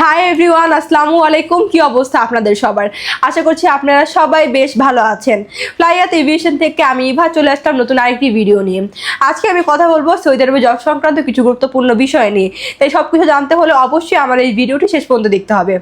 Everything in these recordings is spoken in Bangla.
হাই এভরিওয়ান, আসসালামু আলাইকুম। কি অবস্থা আপনাদের সবার? আশা করছি আপনারা সবাই বেশ ভালো আছেন। ফ্লাইয়াত এভিয়েশন থেকে আমি ইভা চলে আসলাম নতুন আরেকটি ভিডিও নিয়ে। আজকে আমি কথা বলবো সৌদি আরবে জব সংক্রান্ত কিছু গুরুত্বপূর্ণ বিষয় নিয়ে। তাই সব কিছু জানতে হলে অবশ্যই আমার এই ভিডিওটি শেষ পর্যন্ত দেখতে হবে।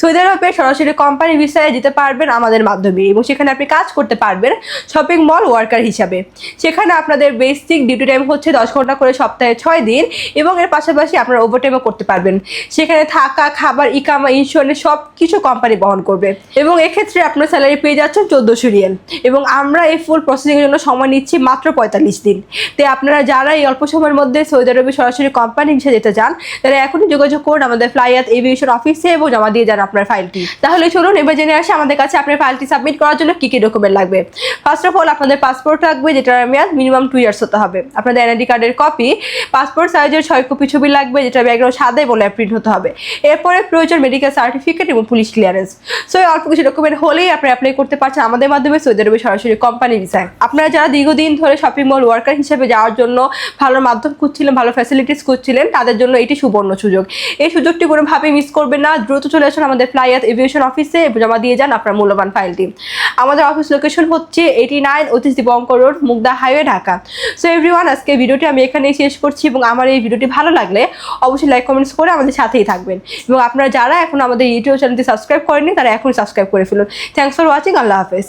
সৌদি আরবে সরাসরি কোম্পানি ভিসায় যেতে পারবেন আমাদের মাধ্যমে, এবং সেখানে আপনি কাজ করতে পারবেন শপিং মল ওয়ার্কার হিসাবে। সেখানে আপনাদের বেসিক ডিউটি টাইম হচ্ছে 10 ঘন্টা করে সপ্তাহে 6 দিন, এবং এর পাশাপাশি আপনারা ওভারটাইমও করতে পারবেন। সেখানে থাকা, খাবার, ইকামা, ইন্স্যুরেন্স সব কিছু কোম্পানি বহন করবে, এবং এক্ষেত্রে আপনার স্যালারি পেয়ে যাচ্ছেন 1400 রিয়াল। এবং আমরা এই ফুল প্রসেসিংয়ের জন্য সময় নিচ্ছি মাত্র 45 দিন। তাই আপনারা যারা এই অল্প সময়ের মধ্যে সৌদি আরবে সরাসরি কোম্পানি হিসেবে যেতে চান, তারা এখনই যোগাযোগ করুন আমাদের ফ্লাইয়াত এভিয়েশন অফিসে এবং জমা দিয়ে যান আপনার ফাইলটি। তাহলে চলুন এবার জেনে আসি আমাদের কাছে আপনার ফাইলটি সাবমিট করার জন্য কী কী ডকুমেন্ট লাগবে। ফার্স্ট অফ অল, আপনাদের পাসপোর্ট লাগবে, যেটার মেয়াদ মিনিমাম 2 ইয়ার্স হতে হবে। আপনাদের এনআইডি কার্ডের কপি, পাসপোর্ট সাইজের 6 কপি ছবি লাগবে, যেটা ব্যাকগ্রাউন্ড সাদা এবং প্রিন্ট হতে হবে। এরপরে প্রয়োজন মেডিকেল সার্টিফিকেট এবং পুলিশ ক্লিয়ারেন্স। সো এই অল্প কিছু ডকুমেন্ট হলেই আপনি অ্যাপ্লাই করতে পারছেন আমাদের মাধ্যমে সৌদি আরবে সরাসরি কোম্পানি ভিসায়। আপনারা যারা দীর্ঘদিন ধরে শপিং মল ওয়ার্কার হিসেবে যাওয়ার জন্য ভালো মাধ্যম খুঁজছিলেন, ভালো ফ্যাসিলিটিস খুঁজছিলেন, তাদের জন্য এটি সুবর্ণ সুযোগ। এই সুযোগটি কোনোভাবেই মিস করবেন না। দ্রুত চলে আসুন আমাদের ফ্লাইয়াত এভিয়েশন অফিসে, জমা দিয়ে যান আপনার মূল্যবান ফাইলটি। আমাদের অফিস লোকেশন হচ্ছে 89 Atish Dipankar road, Mugda highway, Dhaka. So everyone, আজকে ভিডিওটি আমি এখানেই শেষ করছি, এবং আমার এই ভিডিওটি ভালো লাগলে অবশ্যই লাইক কমেন্টস করে আমাদের সাথেই থাকবেন। এবং আপনারা যারা এখন আমাদের ইউটিউব চ্যানেলটি সাবস্ক্রাইব করেননি, তারা এখন সাবস্ক্রাইব করে ফেলুন। Thanks for watching. আল্লাহ হাফেজ।